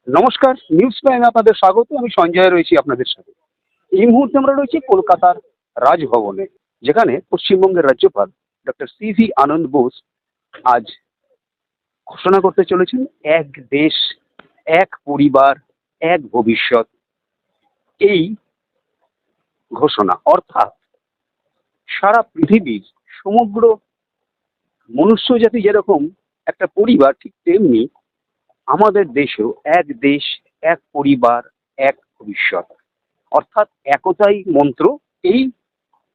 নমস্কার, নিউজ প্রাইমে আপনাদের স্বাগত। আমি সঞ্জয় রয়েছি আপনাদের সাথে। এই মুহূর্তে আমরা রয়েছি কলকাতার রাজভবনে, যেখানে পশ্চিমবঙ্গের রাজ্যপাল ডক্টর সিভি আনন্দ বোস আজ ঘোষণা করতে চলেছেন এক দেশ, এক পরিবার, এক ভবিষ্যৎ। এই ঘোষণা অর্থাৎ সারা পৃথিবীর সমগ্র মনুষ্য জাতি যেরকম একটা পরিবার, ঠিক তেমনি আমাদের দেশেও এক দেশ, এক পরিবার, এক ভবিষ্যৎ, অর্থাৎ একতাই মন্ত্র এই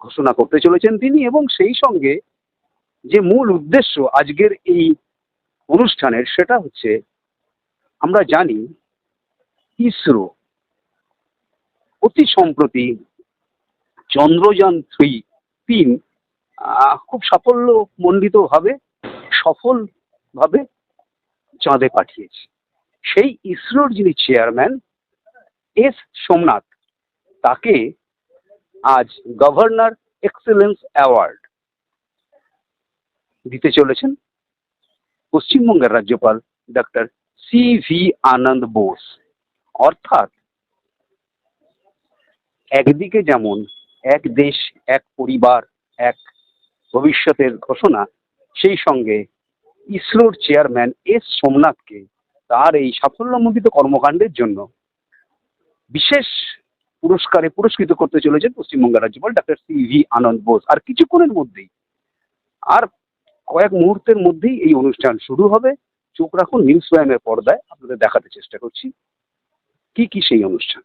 ঘোষণা করতে চলেছেন তিনি। এবং সেই সঙ্গে যে মূল উদ্দেশ্য আজকের এই অনুষ্ঠানের, সেটা হচ্ছে আমরা জানি ইসরো অতি সম্প্রতি চন্দ্রযান 3 খুব সাফল্যমণ্ডিতভাবে সফলভাবে চাঁদে পাঠিয়েছে। সেই ইসরোর যিনি চেয়ারম্যান এস সোমনাথ, তাকে আজ গভর্নর এক্সেলেন্স অ্যাওয়ার্ড দিতে চলেছেন পশ্চিমবঙ্গের রাজ্যপাল ডক্টর সিভি আনন্দ বোস। অর্থাৎ একদিকে যেমন এক দেশ, এক পরিবার, এক ভবিষ্যতের ঘোষণা, সেই সঙ্গে ইসরোর চেয়ারম্যান এস সোমনাথকে তার এই সাফল্যমণ্ডিত কর্মকাণ্ডের জন্য বিশেষ পুরস্কারে পুরস্কৃত করতে চলেছেন পশ্চিমবঙ্গের রাজ্যপাল ডক্টর সিভি আনন্দ বোস। আর কিছুক্ষণের মধ্যেই, আর কয়েক মুহূর্তের মধ্যেই এই অনুষ্ঠান শুরু হবে। চোখ রাখুন নিউজ প্রাইমের পর্দায়, আপনাদের দেখাতে চেষ্টা করছি কি কি সেই অনুষ্ঠান।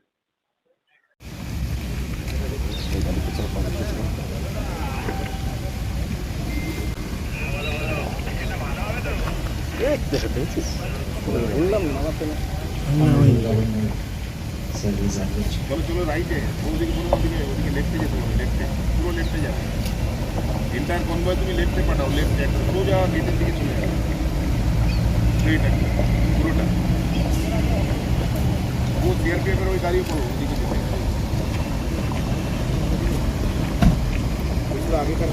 চলো রাইটে, ওদিকে লেফটে যেতে হবে, লেফটে, পুরো লেফটে যাবে। এন্টায়ার কনভয় তুমি লেফটে পাঠাও, লেফটে একটা সোজা গেটের দিকে চলে যাবে, স্ট্রেট একটা পুরোটা। ও সিআরপিএফের ওই দাঁড়িয়ে পড়ো, ওদিকে যেতে আগেকার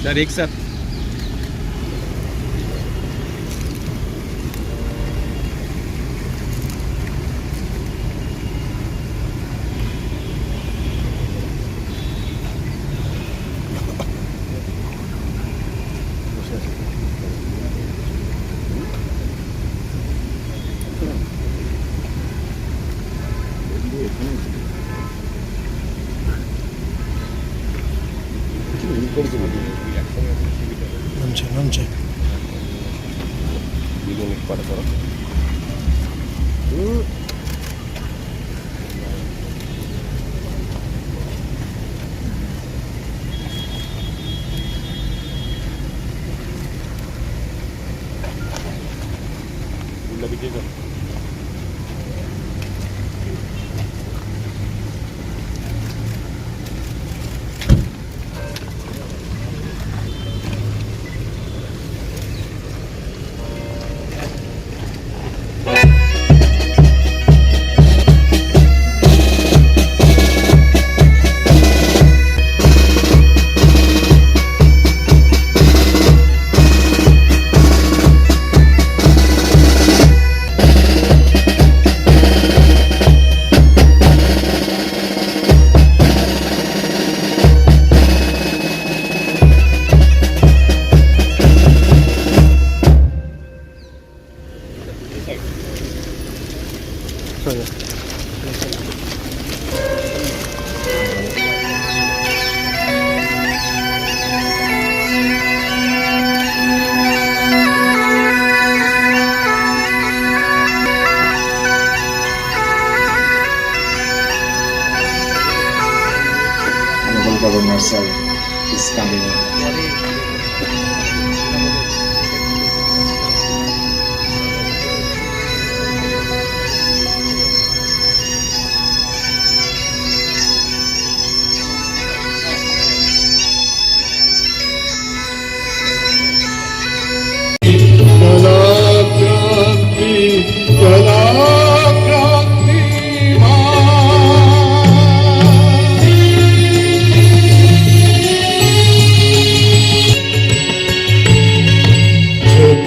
सर एक साथ নামছে পরে করো।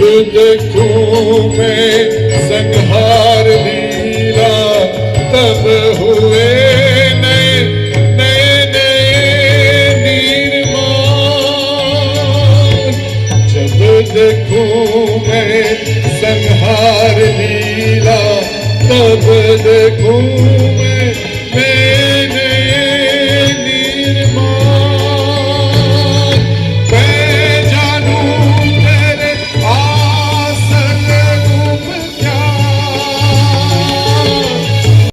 देखूं मैं संहार लीला तब हुए नए नए नए निर्माण। जब देखूं मैं संहार लीला तब देखूं मैं नए नए निर्माण। मैं जानूं तेरे आसल रूप क्या।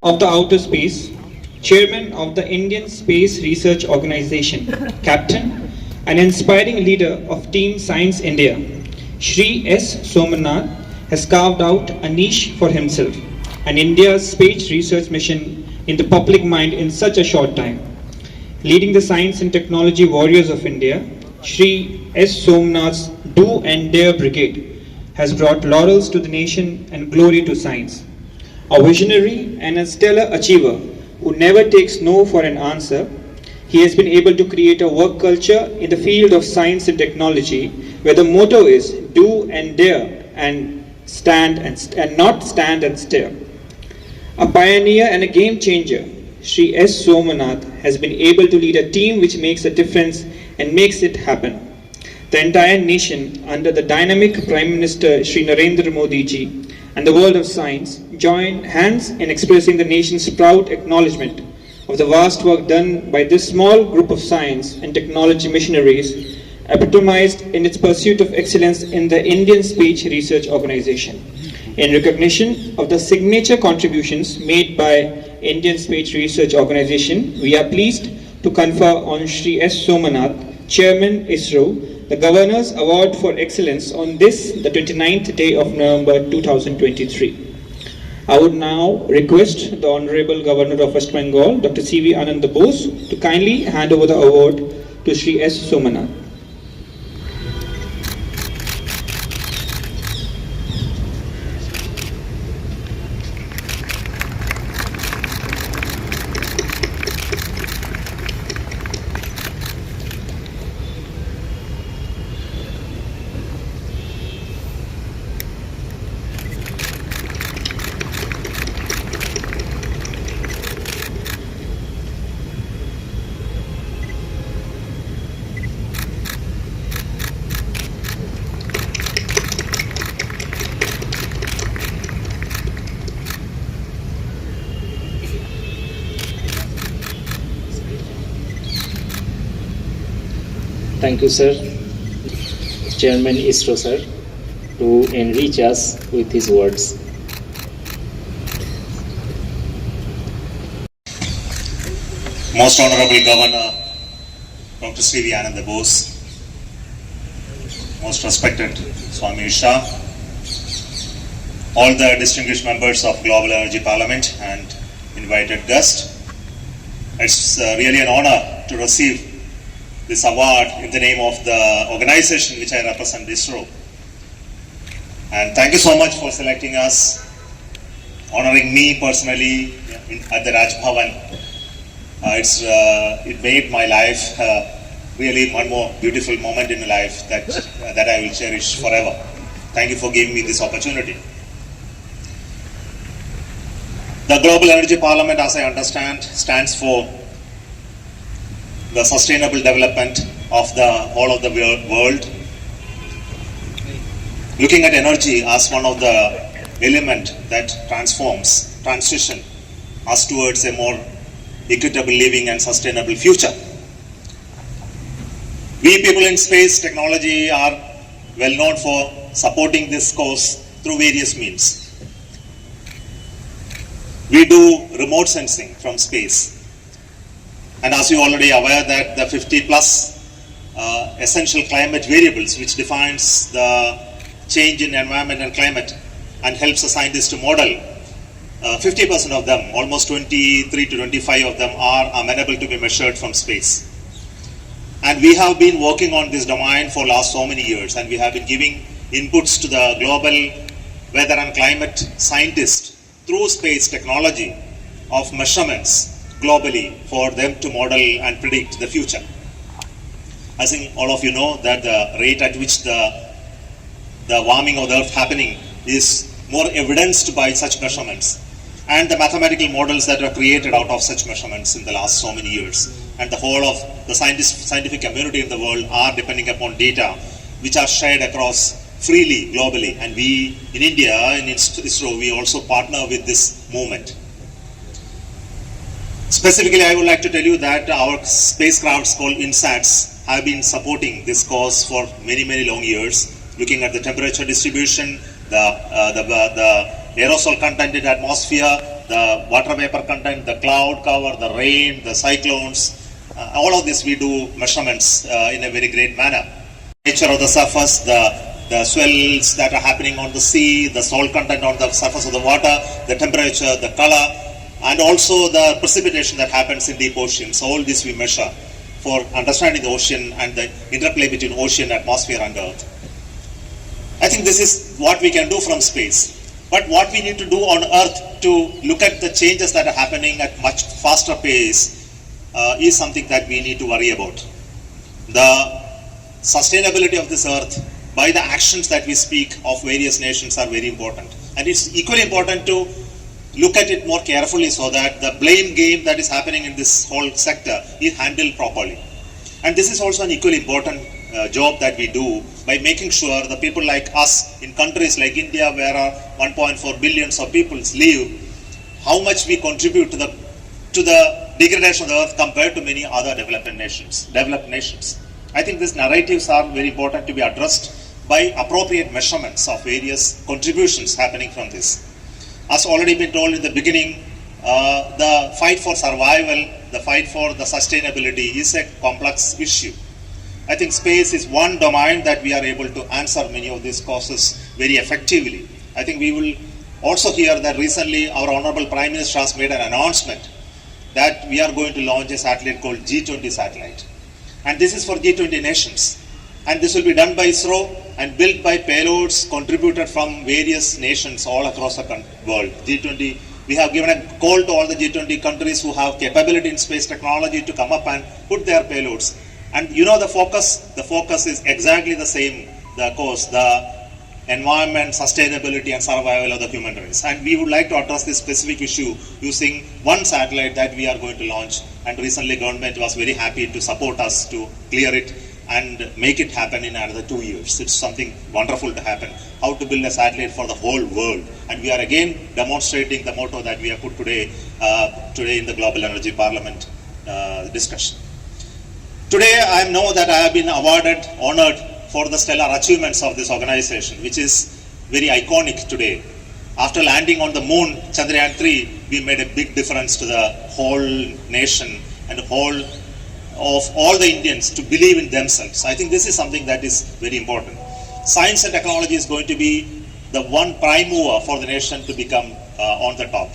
Of the outer space, chairman of the Indian Space Research Organization, captain and inspiring leader of Team Science India, Shri S. Somanath has carved out a niche for himself and India's space research mission in the public mind in such a short time. Leading the science and technology warriors of India, Shri S. Somanath's Do and Dare Brigade has brought laurels to the nation and glory to science. A visionary and a stellar achiever who never takes no for an answer, he has been able to create a work culture in the field of science and technology where the motto is do and dare and not stand and stare. A pioneer and a game changer, Shri S. Somanath has been able to lead a team which makes a difference and makes it happen. The entire nation, under the dynamic Prime Minister Shri Narendra Modi ji and the world of science, join hands in expressing the nation's proud acknowledgement of the vast work done by this small group of science and technology missionaries, epitomized in its pursuit of excellence in the Indian Space Research Organization. In recognition of the signature contributions made by Indian Space Research Organization, we are pleased to confer on Shri S. Somanath, Chairman ISRO, the Governor's Award for Excellence on this, the 29th day of November 2023. I would now request the Honorable Governor of West Bengal, Dr. C.V. Anand Bose, to kindly hand over the award to Shri S. Somanath. Thank you, sir, Chairman ISRO, sir, to enrich us with his words. Most Honorable Governor, Dr. C.V. Anand Bose, most respected Swami Shah, all the distinguished members of Global Energy Parliament and invited guests. It's really an honor to receive this award in the name of the organization which I represent, ISRO. And thank you so much for selecting us, honoring me personally at the Raj Bhavan. It made my life really one more beautiful moment in life that I will cherish forever. Thank you for giving me this opportunity. The Global Energy Parliament, as I understand, stands for the sustainable development of the whole of the world, looking at energy as one of the element that transition us towards a more equitable living and sustainable future. We people in space technology are well known for supporting this cause through various means. We do remote sensing from space. And as you already aware that the 50 plus essential climate variables which defines the change in environment and climate and helps the scientists to model, 50% of them, almost 23 to 25 of them are amenable to be measured from space. And we have been working on this domain for last so many years, and we have been giving inputs to the global weather and climate scientists through space technology of measurements globally for them to model and predict the future. I think all of you know that the rate at which the the warming of the earth happening is more evidenced by such measurements and the mathematical models that are created out of such measurements in the last so many years. And the whole of the scientific community in the world are depending upon data which are shared across freely globally. And we in India, in ISRO, we also partner with this movement. Specifically, I would like to tell you that our spacecrafts called INSATs have been supporting this cause for many, many long years, looking at the temperature distribution, the aerosol content in the atmosphere, the water vapor content, the cloud cover, the rain, the cyclones. All of this we do measurements in a very great manner. Nature of the surface, the swells that are happening on the sea, the salt content on the surface of the water, the temperature, the color, and also the precipitation that happens in deep oceans. So all this we measure for understanding the ocean and the interplay between ocean, atmosphere and earth. I think this is what we can do from space. But what we need to do on earth to look at the changes that are happening at much faster pace is something that we need to worry about. The sustainability of this earth by the actions that we speak of various nations are very important. And it's equally important to look at it more carefully so that the blame game that is happening in this whole sector is handled properly. And this is also an equally important job that we do by making sure the people like us in countries like India, where 1.4 billion of people live, how much we contribute to the degradation of the earth compared to many other developed nations. I think these narratives are very important to be addressed by appropriate measurements of various contributions happening from this. As already been told in the beginning, the fight for survival, the fight for the sustainability is a complex issue. I think space is one domain that we are able to answer many of these causes very effectively. I think we will also hear that recently our Honorable Prime Minister has made an announcement that we are going to launch a satellite called G20 satellite. And this is for G20 nations. And this will be done by ISRO and built by payloads contributed from various nations all across the world. G20, we have given a call to all the G20 countries who have capability in space technology to come up and put their payloads. And you know the focus is exactly the same, the environment, sustainability and survival of the human race. And we would like to address this specific issue using one satellite that we are going to launch. And recently government was very happy to support us to clear it and make it happen in another 2 years. It's something wonderful to happen. How to build a satellite for the whole world. And we are again demonstrating the motto that we have put today in the Global Energy Parliament discussion. Today I know that I have been honored for the stellar achievements of this organization, which is very iconic today. After landing on the moon, Chandrayaan 3, we made a big difference to the whole nation and the whole of all the Indians to believe in themselves. I think this is something that is very important. Science and technology is going to be the one prime mover for the nation to become on the top.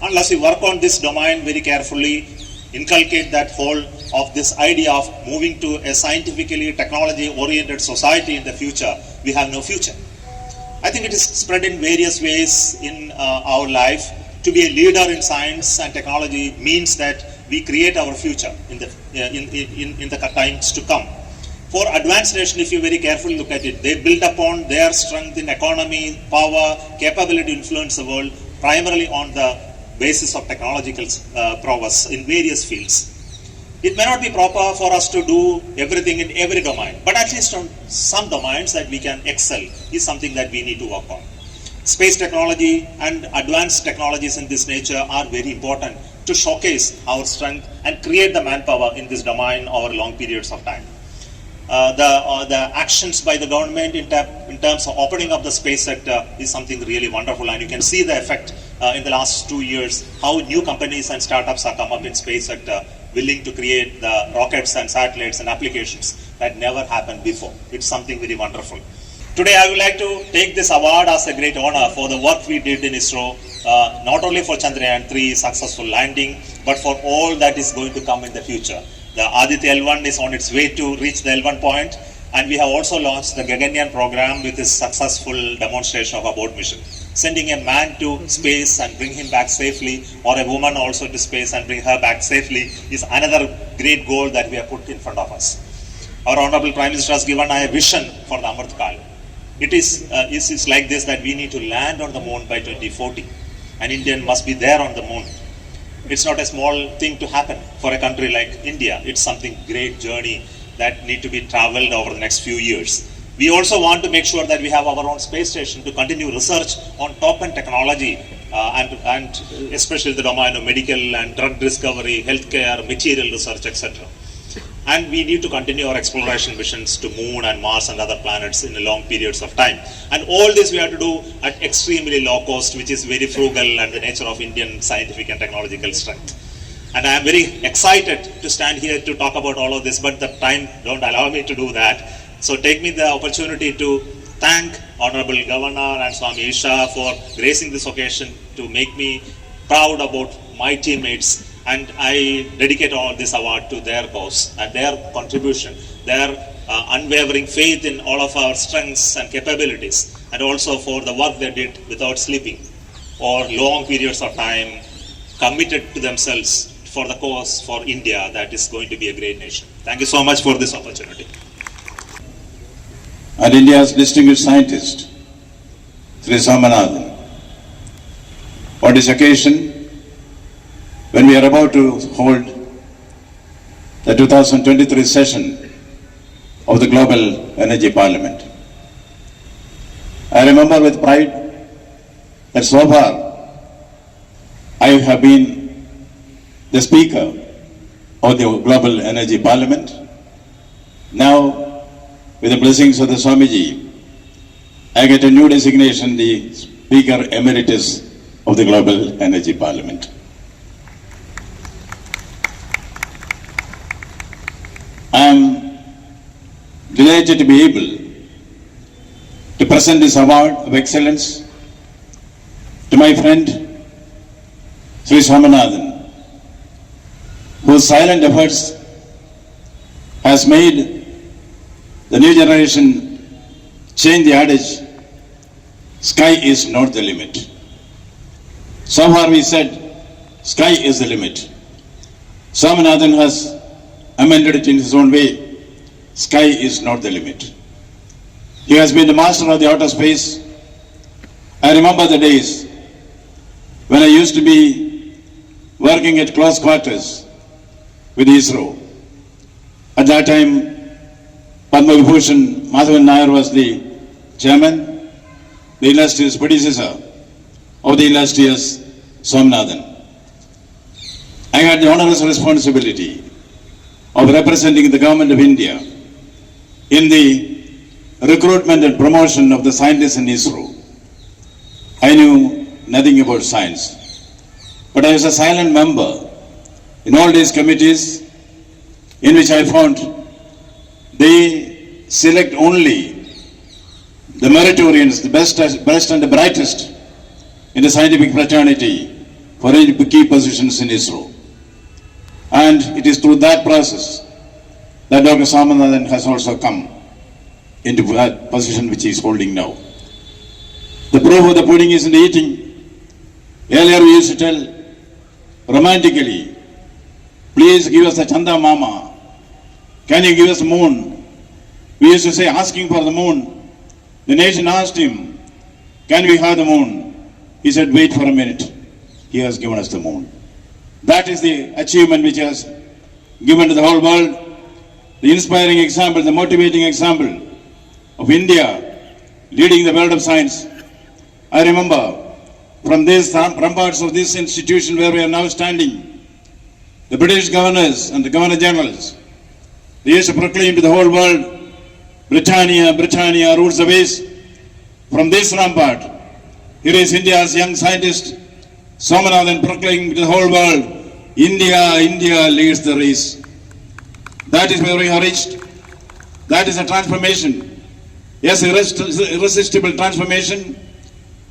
Unless we work on this domain very carefully, inculcate that whole of this idea of moving to a scientifically technology-oriented society in the future, we have no future. I think it is spread in various ways in our life. To be a leader in science and technology means that we create our future in the times to come. For advanced nation, if you very carefully look at it, they build upon their strength in economy, power, capability to influence the world, primarily on the basis of technological prowess in various fields. It may not be proper for us to do everything in every domain, but at least on some domains that we can excel is something that we need to work on. Space technology and advanced technologies in this nature are very important to showcase our strength and create the manpower in this domain over long periods of time. The actions by the government in terms of opening up the space sector is something really wonderful, and you can see the effect in the last 2 years, how new companies and startups have come up in space sector willing to create the rockets and satellites and applications that never happened before. It's something very wonderful. Today I would like to take this award as a great honor for the work we did in ISRO, not only for Chandrayaan 3 successful landing, but for all that is going to come in the future. The Aditya L1 is on its way to reach the L1 point, and we have also launched the Gaganyaan program with its successful demonstration of a boat mission. Sending a man to space and bring him back safely, or a woman also to space and bring her back safely, is another great goal that we have put in front of us. Our Honorable Prime Minister has given a vision for the Amrit Kal. It is like this, that we need to land on the moon by 2040. An Indian must be there on the moon. It's not a small thing to happen for a country like India. It's something great journey that need to be traveled over the next few years. We also want to make sure that we have our own space station to continue research on top-end technology and especially the domain of medical and drug discovery, healthcare, material research, etc. And we need to continue our exploration missions to Moon and Mars and other planets in a long periods of time. And all this we have to do at extremely low cost, which is very frugal and the nature of Indian scientific and technological strength. And I am very excited to stand here to talk about all of this, but the time don't allow me to do that. So take me the opportunity to thank Honorable Governor and Swami Isha for gracing this occasion to make me proud about my teammates, and I dedicate all this award to their cause and their contribution, their unwavering faith in all of our strengths and capabilities, and also for the work they did without sleeping or long periods of time, committed to themselves for the cause for India that is going to be a great nation. Thank you so much for this opportunity. And India's distinguished scientist, Sri Somanathan. On this occasion, when we are about to hold the 2023 session of the Global Energy Parliament, I remember with pride that so far I have been the speaker of the Global Energy Parliament. Now, with the blessings of the Swamiji, I get a new designation, the Speaker Emeritus of the Global Energy Parliament. I am delighted to be able to present this award of excellence to my friend Sri Somanathan, whose silent efforts has made the new generation change the adage, sky is not the limit. So far we said, sky is the limit. Somanathan has amended it in his own way. Sky is not the limit. He has been the master of the outer space. I remember the days when I used to be working at close quarters with Isro. At that time, Padma Vibhushan Madhavan Nair was the chairman, the illustrious predecessor of the illustrious Somanathan. I had the onerous responsibility of representing the government of India in the recruitment and promotion of the scientists in ISRO. I knew nothing about science, but I was a silent member in all these committees in which I found they select only the meritorians, the best and the brightest in the scientific fraternity for any key positions in ISRO. And it is through that process that Dr. Somanathan has also come into that position which he is holding now. The proof of the pudding is in the eating. Earlier we used to tell romantically, please give us the Chanda Mama. Can you give us the moon? We used to say, asking for the moon. The nation asked him, can we have the moon? He said, wait for a minute. He has given us the moon. That is the achievement which has given to the whole world, the inspiring example, the motivating example of India leading the world of science. I remember from these ramparts of this institution where we are now standing, the British governors and the governor generals, they used to proclaim to the whole world, Britannia, Britannia rules the waves. From this rampart, here is India's young scientist, Somanathan, proclaiming to the whole world, India, India leads the race. That is where we have reached. That is a transformation. Yes, irresistible transformation,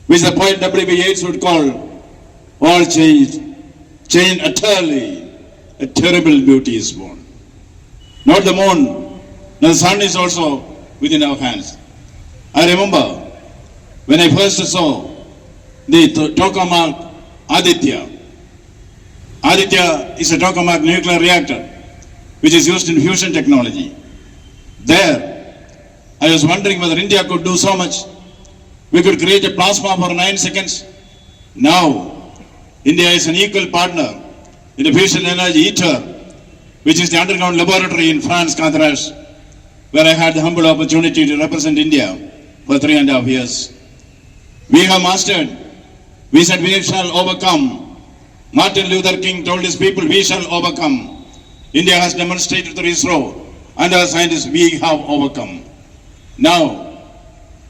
which the poet W.B. Yeats would call, all changed utterly, a terrible beauty is born. Not the moon, the sun is also within our hands. I remember when I first saw the tokamak Aditya. Aditya is a tokamak nuclear reactor which is used in fusion technology. There, I was wondering whether India could do so much. We could create a plasma for 9 seconds. Now, India is an equal partner in the fusion energy ITER, which is the underground laboratory in France, Cadarache, where I had the humble opportunity to represent India for 3.5 years. We have mastered. We said we shall overcome. Martin Luther King told his people, we shall overcome. India has demonstrated through ISRO and our scientists, we have overcome. Now,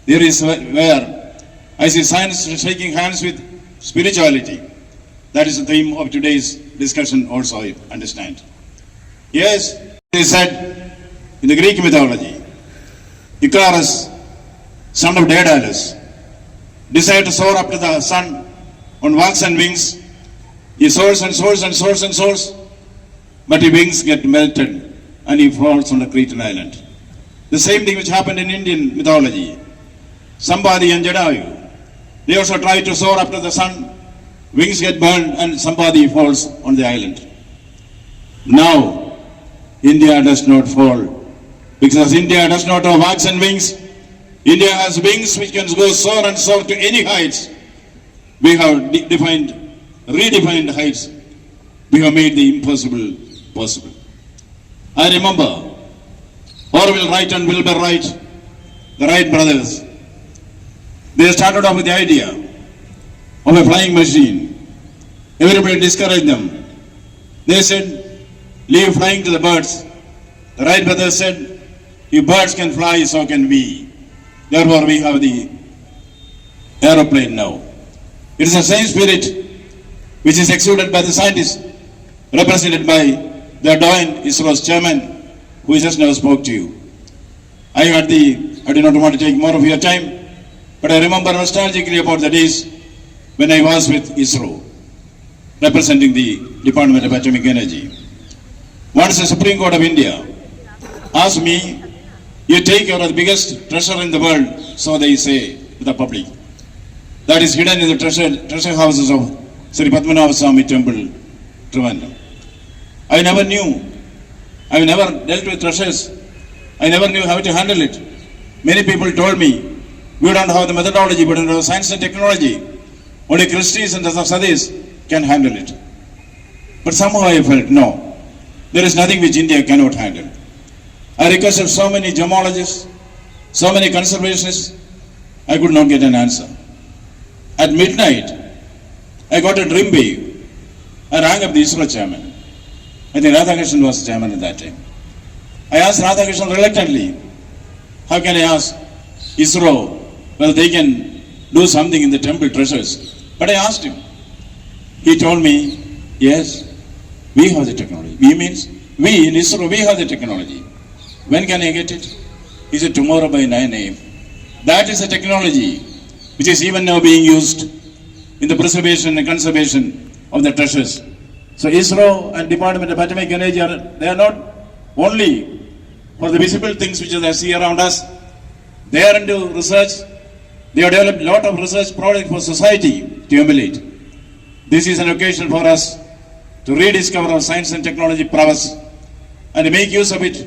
there is where I see science shaking hands with spirituality. That is the theme of today's discussion also, I understand. Yes, they said in the Greek mythology, Icarus, son of Daedalus, decided to soar up to the sun on wax and wings. He soars and soars and soars and soars, but his wings get melted and he falls on a Cretan island. The same thing which happened in Indian mythology. Sambadi and Jadayu, they also try to soar up to the sun, wings get burned and Sambadi falls on the island. Now, India does not fall because India does not have wax and wings. India has wings which can go soar and soar to any heights. We have redefined heights. We have made the impossible possible. I remember Orville Wright and Wilbur Wright, the Wright brothers. They started off with the idea of a flying machine. Everybody discouraged them. They said, leave flying to the birds. The Wright brothers said, if birds can fly, so can we. Therefore, we have the aeroplane now. It is the same spirit which is exuded by the scientists, represented by the Jovbon Isro-'s chairman, who just now spoke to you. I do not want to take more of your time, but I remember nostalgically about the days when I was with ISRO, representing the Department of Atomic Energy. Once the Supreme Court of India asked me, you take your biggest treasure in the world, so they say to the public, that is hidden in the treasure houses of Sri Padmanabha Swami Temple, Trivandrum. I never knew. I never dealt with treasures. I never knew how to handle it. Many people told me, we don't have the methodology, but in our science and technology, only Christies and the Sadis can handle it. But somehow I felt, no, there is nothing which India cannot handle. I requested so many gemologists, so many conservationists, I could not get an answer. At midnight, I got a dream wave. I rang up the ISRO chairman. I think Radhakrishnan was the chairman at that time. I asked Radhakrishnan reluctantly, how can I ask ISRO whether they can do something in the temple treasures? But I asked him. He told me, yes, we have the technology. We means, we in ISRO, we have the technology. When can I get it? He said, tomorrow by 9 a.m. That is a technology which is even now being used in the preservation and conservation of the treasures. So ISRO and Department of Atomic Energy, they are not only for the visible things which they see around us. They are into research. They have developed a lot of research products for society to emulate. This is an occasion for us to rediscover our science and technology prowess and make use of it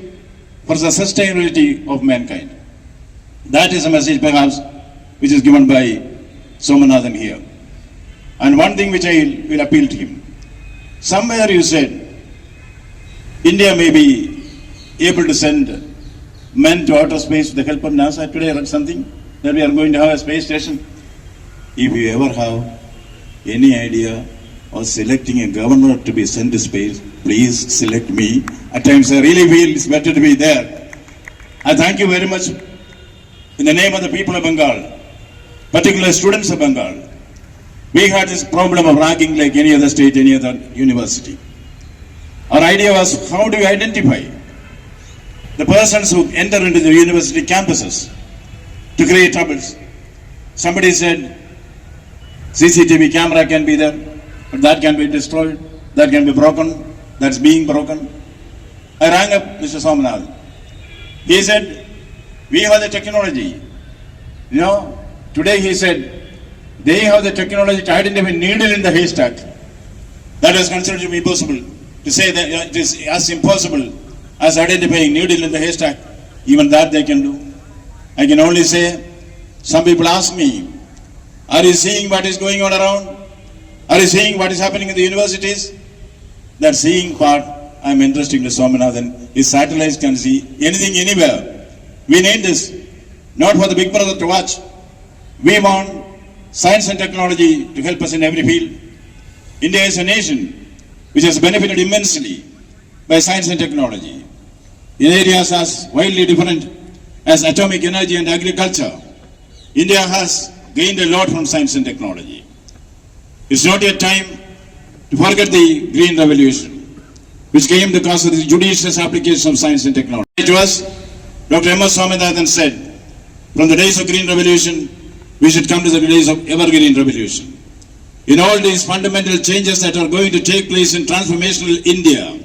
for the sustainability of mankind. That is a message perhaps which is given by Somanathan here. And one thing which I will appeal to him. Somewhere you said, India may be able to send men to outer space with the help of NASA. Today I read something that we are going to have a space station. If you ever have any idea of selecting a governor to be sent to space, please select me. At times I really feel it's better to be there. I thank you very much in the name of the people of Bengal, particularly students of Bengal. We had this problem of ranking like any other state, any other university. Our idea was, how do you identify the persons who enter into the university campuses to create troubles? Somebody said, CCTV camera can be there, but that can be destroyed, that can be broken, that's being broken. I rang up Mr. Somanathan. He said, we have the technology. You know, today he said, they have the technology to identify needle in the haystack. That is considered to be impossible. To say that it is as impossible as identifying needle in the haystack, even that they can do. I can only say, some people ask me, are you seeing what is going on around? Are you seeing what is happening in the universities? That seeing part, I am interested in Swaminathan. His satellites can see anything, anywhere. We need this, not for the big brother to watch. We want science and technology to help us in every field. India is a nation which has benefited immensely by science and technology in areas as widely different as atomic energy and agriculture. India has gained a lot from science and technology. It's not yet time to forget the Green Revolution, which came because of the judicious application of science and technology. To us, Dr. M. S. Swaminathan said, from the days of Green Revolution, we should come to the days of Evergreen Revolution. In all these fundamental changes that are going to take place in transformational India,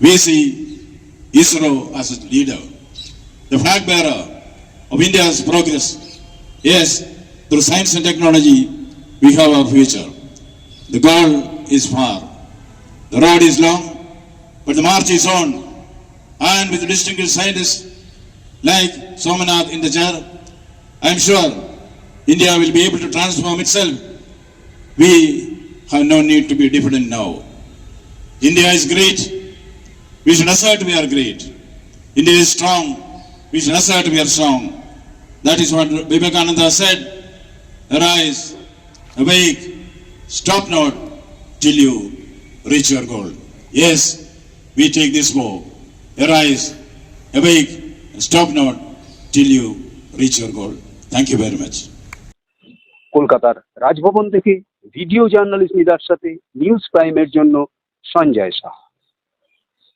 we see ISRO as a leader, the flag bearer of India's progress. Yes, through science and technology, we have our future. The goal is far. The road is long, but the march is on. And with distinguished scientists like Somanath in the chair, I am sure India will be able to transform itself. We have no need to be diffident now. India is great. We should assert we are great. India is strong. We should assert we are strong. That is what Vivekananda said. Arise, awake, stop not till you reach your goal. Yes, we take this vow. Arise, awake, stop not till you reach your goal. Thank you very much. কলকাতার রাজভবন থেকে video journalist neither সাথে news প্রাইমের জন্য সঞ্জয় শাহ।